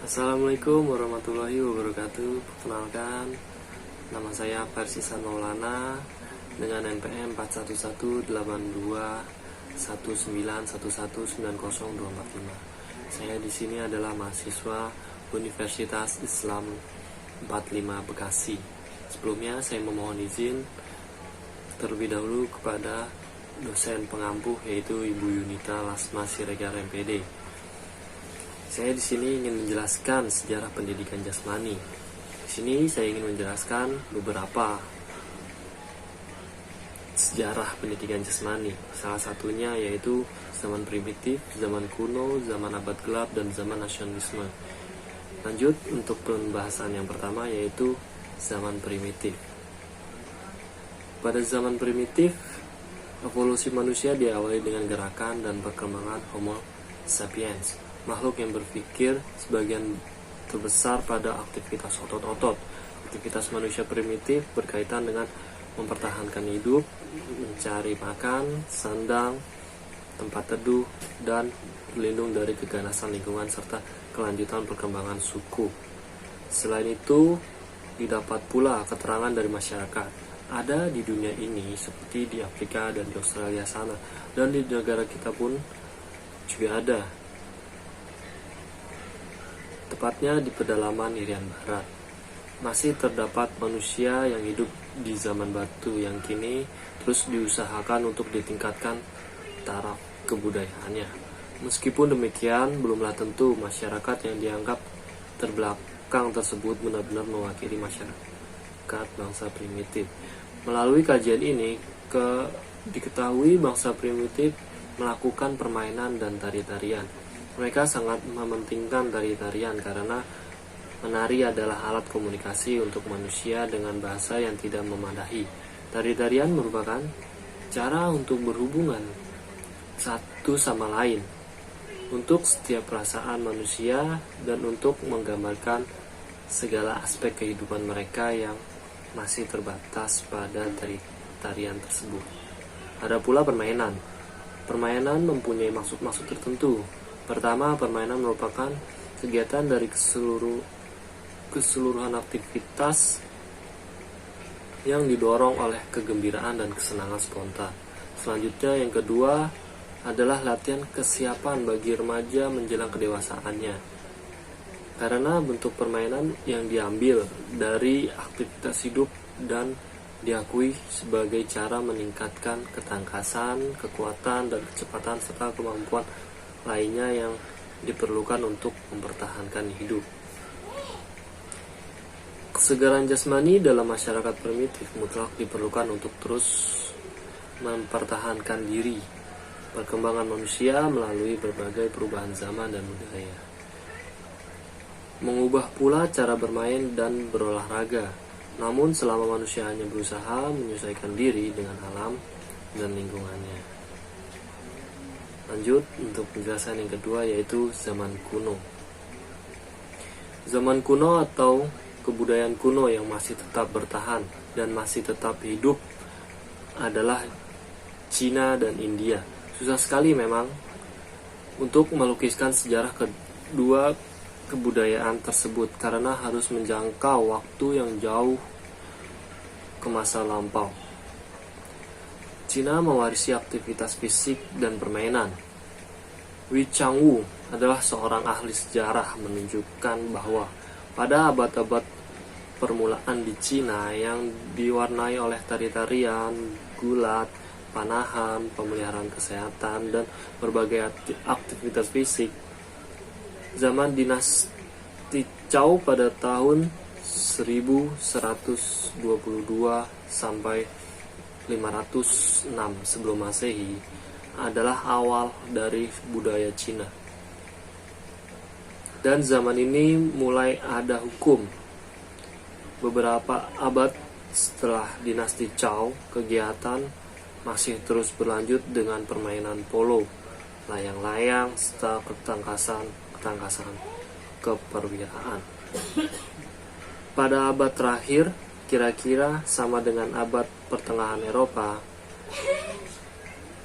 Assalamualaikum warahmatullahi wabarakatuh. Perkenalkan, nama saya Persisan Maulana dengan NPM 41182191191024 Saya di sini adalah mahasiswa Universitas Islam 45 Bekasi. Sebelumnya saya memohon izin terlebih dahulu kepada dosen pengampu yaitu Ibu Yunita Lasma Siregar MPD. Saya di sini ingin menjelaskan sejarah pendidikan jasmani. Di sini saya ingin menjelaskan beberapa sejarah pendidikan jasmani. Salah satunya yaitu zaman primitif, zaman kuno, zaman abad gelap, dan zaman nasionalisme. Lanjut untuk pembahasan yang pertama yaitu zaman primitif. Pada zaman primitif, evolusi manusia diawali dengan gerakan dan perkembangan Homo sapiens, makhluk yang berpikir sebagian terbesar pada aktivitas otot-otot. Aktivitas manusia primitif berkaitan dengan mempertahankan hidup, mencari makan, sandang, tempat teduh, dan berlindung dari keganasan lingkungan serta kelanjutan perkembangan suku. Selain itu, didapat pula keterangan dari masyarakat. Ada di dunia ini seperti di Afrika dan di Australia sana, dan di negara kita pun juga ada. Tepatnya di pedalaman Irian Barat, masih terdapat manusia yang hidup di zaman batu yang kini terus diusahakan untuk ditingkatkan taraf kebudayaannya. Meskipun demikian, belumlah tentu masyarakat yang dianggap terbelakang tersebut benar-benar mewakili masyarakat bangsa primitif. Melalui kajian ini, diketahui bangsa primitif melakukan permainan dan tari-tarian. Mereka sangat mementingkan tari-tarian karena menari adalah alat komunikasi untuk manusia dengan bahasa yang tidak memadahi. Tari-tarian merupakan cara untuk berhubungan satu sama lain, untuk setiap perasaan manusia, dan untuk menggambarkan segala aspek kehidupan mereka yang masih terbatas pada tari-tarian tersebut. Ada pula permainan. Permainan mempunyai maksud-maksud tertentu. Pertama, permainan merupakan kegiatan dari keseluruhan aktivitas yang didorong oleh kegembiraan dan kesenangan spontan. Selanjutnya, yang kedua adalah latihan kesiapan bagi remaja menjelang kedewasaannya. Karena bentuk permainan yang diambil dari aktivitas hidup dan diakui sebagai cara meningkatkan ketangkasan, kekuatan, dan kecepatan serta kemampuan lainnya yang diperlukan untuk mempertahankan hidup. Kesegaran jasmani dalam masyarakat primitif mutlak diperlukan untuk terus mempertahankan diri. Perkembangan manusia melalui berbagai perubahan zaman dan budaya mengubah pula cara bermain dan berolahraga. Namun selama manusia hanya berusaha menyesuaikan diri dengan alam dan lingkungannya. Lanjut untuk penjelasan yang kedua yaitu zaman kuno. Zaman kuno atau kebudayaan kuno yang masih tetap bertahan dan masih tetap hidup adalah Cina dan India. Susah sekali memang untuk melukiskan sejarah kedua kebudayaan tersebut karena harus menjangkau waktu yang jauh ke masa lampau. Cina mewarisi aktivitas fisik dan permainan. Wei Changwu adalah seorang ahli sejarah menunjukkan bahwa pada abad-abad permulaan di Cina yang diwarnai oleh tari-tarian, gulat, panahan, pemeliharaan kesehatan, dan berbagai aktivitas fisik, zaman dinasti Zhou pada tahun 1122 sampai 506 sebelum Masehi adalah awal dari budaya Cina. Dan zaman ini mulai ada hukum. Beberapa abad setelah dinasti Zhou, kegiatan masih terus berlanjut dengan permainan polo, layang-layang, serta ketangkasan keperwiraan. Pada abad terakhir, kira-kira sama dengan abad pertengahan Eropa,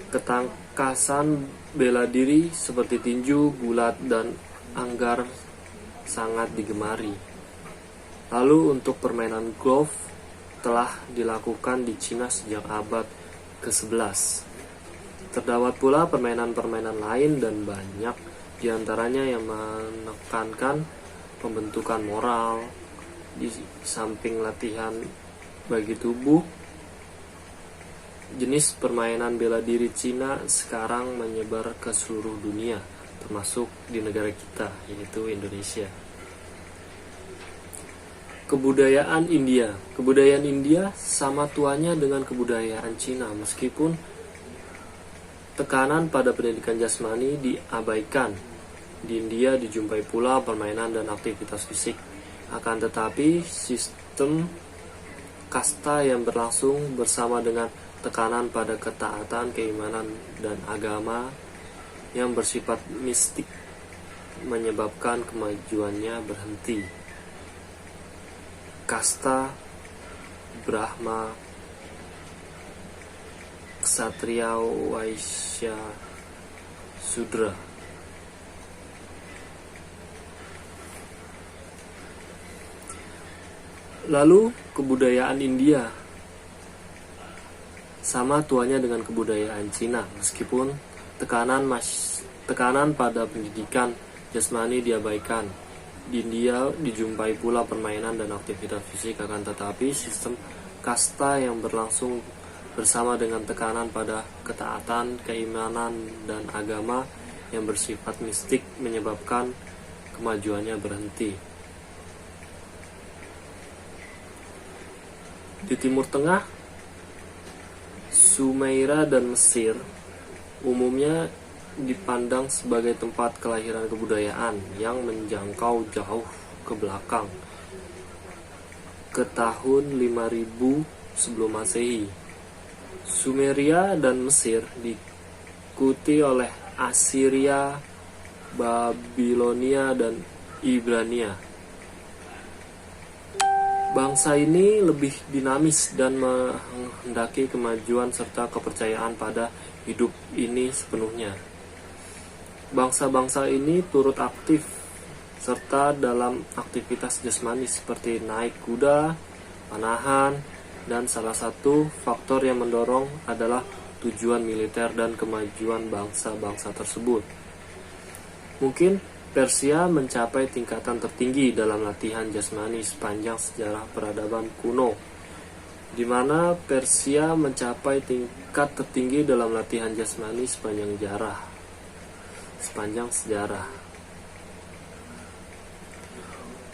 ketangkasan bela diri seperti tinju, gulat, dan anggar sangat digemari. Lalu untuk permainan golf telah dilakukan di Cina sejak abad ke-11. Terdapat pula permainan-permainan lain dan banyak diantaranya yang menekankan pembentukan moral. Di samping latihan bagi tubuh, jenis permainan bela diri Cina sekarang menyebar ke seluruh dunia, termasuk di negara kita, yaitu Indonesia. Kebudayaan India. Kebudayaan India sama tuanya dengan kebudayaan Cina, meskipun tekanan pada pendidikan jasmani diabaikan. Di India dijumpai pula permainan dan aktivitas fisik. Akan tetapi, sistem kasta yang berlangsung bersama dengan tekanan pada ketaatan, keimanan, dan agama yang bersifat mistik menyebabkan kemajuannya berhenti. Kasta Brahma, Ksatria, Waisya, Sudra. Lalu kebudayaan India sama tuanya dengan kebudayaan Cina, meskipun tekanan pada pendidikan jasmani diabaikan. Di India dijumpai pula permainan dan aktivitas fisik, akan tetapi sistem kasta yang berlangsung bersama dengan tekanan pada ketaatan, keimanan, dan agama yang bersifat mistik menyebabkan kemajuannya berhenti. Di Timur Tengah, Sumeira dan Mesir umumnya dipandang sebagai tempat kelahiran kebudayaan yang menjangkau jauh ke belakang, ke tahun 5000 sebelum Masehi. Sumeria dan Mesir diikuti oleh Assyria, Babilonia, dan Ibrania. Bangsa ini lebih dinamis dan menghendaki kemajuan serta kepercayaan pada hidup ini sepenuhnya. Bangsa-bangsa ini turut aktif serta dalam aktivitas jasmani seperti naik kuda, panahan, dan salah satu faktor yang mendorong adalah tujuan militer dan kemajuan bangsa-bangsa tersebut. Mungkin Persia mencapai tingkatan tertinggi dalam latihan jasmani sepanjang sejarah peradaban kuno, di mana Persia mencapai tingkat tertinggi dalam latihan jasmani sepanjang sejarah.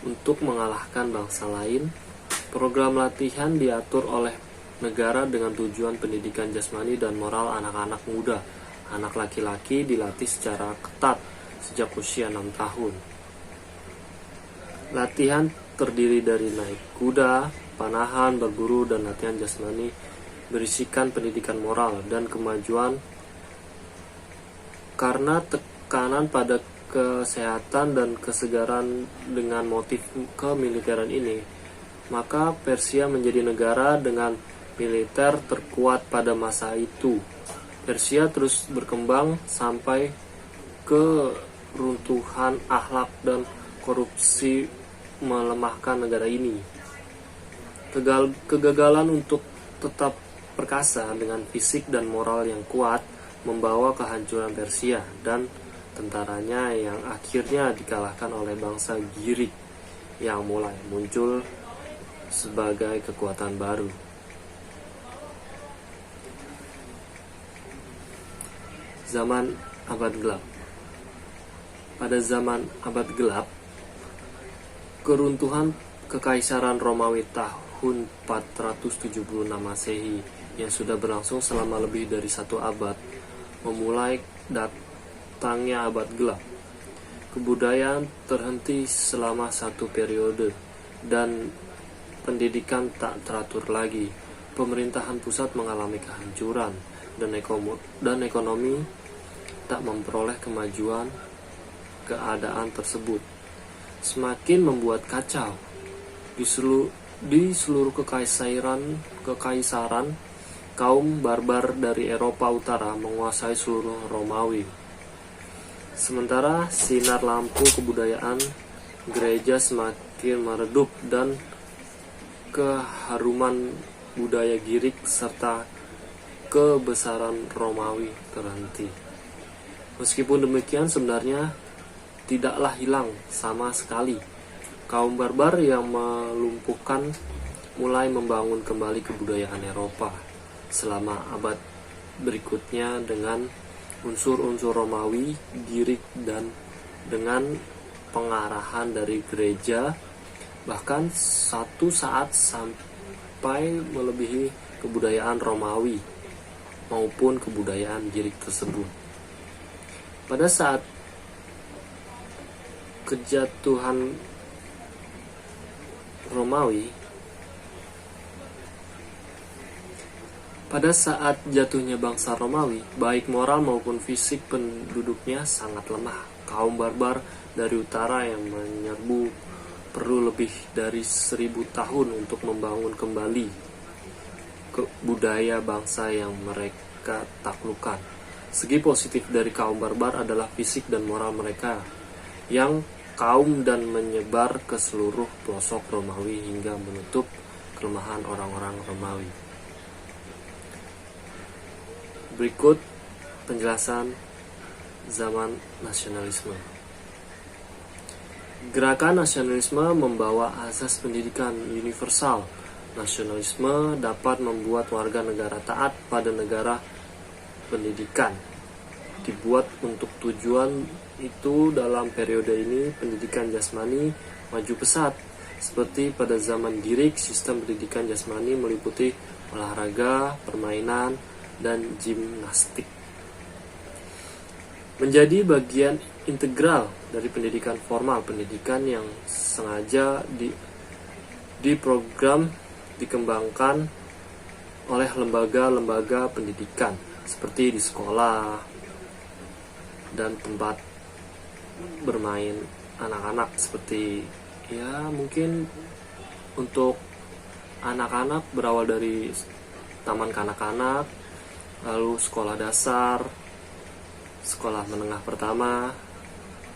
Untuk mengalahkan bangsa lain, program latihan diatur oleh negara dengan tujuan pendidikan jasmani dan moral anak-anak muda. Anak laki-laki dilatih secara ketat sejak usia 6 tahun. Latihan terdiri dari naik kuda, panahan, berburu, dan latihan jasmani berisikan pendidikan moral dan kemajuan. Karena tekanan pada kesehatan dan kesegaran dengan motif kemiliteran ini, maka Persia menjadi negara dengan militer terkuat pada masa itu. Persia terus berkembang sampai keruntuhan akhlak dan korupsi melemahkan negara ini. Kegagalan untuk tetap perkasa dengan fisik dan moral yang kuat membawa kehancuran Persia dan tentaranya yang akhirnya dikalahkan oleh bangsa Girik yang mulai muncul sebagai kekuatan baru. Zaman abad gelap. Pada zaman abad gelap, keruntuhan Kekaisaran Romawi tahun 476 Masehi yang sudah berlangsung selama lebih dari 1 abad memulai datangnya abad gelap. Kebudayaan terhenti selama 1 periode dan pendidikan tak teratur lagi. Pemerintahan pusat mengalami kehancuran dan ekonomi tak memperoleh kemajuan. Keadaan tersebut semakin membuat kacau di seluruh kekaisaran. Kaum barbar dari Eropa Utara menguasai seluruh Romawi. Sementara sinar lampu kebudayaan gereja semakin meredup dan keharuman budaya Girik serta kebesaran Romawi terhenti. Meskipun demikian, sebenarnya tidaklah hilang sama sekali. Kaum barbar yang melumpuhkan mulai membangun kembali kebudayaan Eropa selama abad berikutnya dengan unsur-unsur Romawi, Girik, dan dengan pengarahan dari gereja, bahkan satu saat sampai melebihi kebudayaan Romawi maupun kebudayaan Girik tersebut. Pada saat kejatuhan Romawi, pada saat jatuhnya bangsa Romawi, baik moral maupun fisik penduduknya sangat lemah. Kaum barbar dari utara yang menyerbu perlu lebih dari 1000 tahun untuk membangun kembali budaya bangsa yang mereka taklukkan. Segi positif dari kaum barbar adalah fisik dan moral mereka yang kaum dan menyebar ke seluruh pelosok Romawi hingga menutup kelemahan orang-orang Romawi. Berikut penjelasan zaman nasionalisme. Gerakan nasionalisme membawa asas pendidikan universal. Nasionalisme dapat membuat warga negara taat pada negara pendidikan. Dibuat untuk tujuan itu dalam periode ini pendidikan jasmani maju pesat. Seperti pada zaman Girik, sistem pendidikan jasmani meliputi olahraga, permainan, dan gimnastik. Menjadi bagian integral dari pendidikan formal, pendidikan yang sengaja diprogram dikembangkan oleh lembaga-lembaga pendidikan seperti di sekolah dan tempat bermain anak-anak, seperti mungkin untuk anak-anak berawal dari taman kanak-kanak, lalu sekolah dasar, sekolah menengah pertama,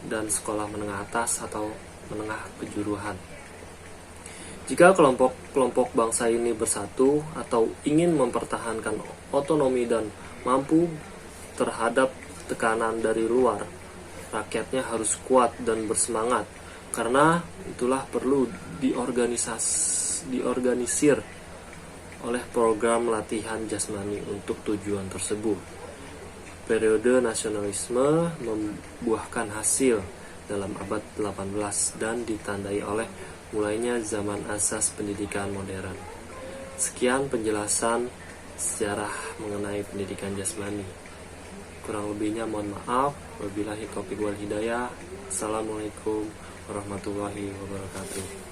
dan sekolah menengah atas atau menengah kejuruan. Jika kelompok-kelompok bangsa ini bersatu atau ingin mempertahankan otonomi dan mampu terhadap tekanan dari luar, rakyatnya harus kuat dan bersemangat, karena itulah perlu diorganisir oleh program latihan jasmani untuk tujuan tersebut. Periode nasionalisme membuahkan hasil dalam abad 18 dan ditandai oleh mulainya zaman asas pendidikan modern. Sekian penjelasan sejarah mengenai pendidikan jasmani. Kurang lebihnya mohon maaf. Wabillahi taufiq wal hidayah. Assalamualaikum warahmatullahi wabarakatuh.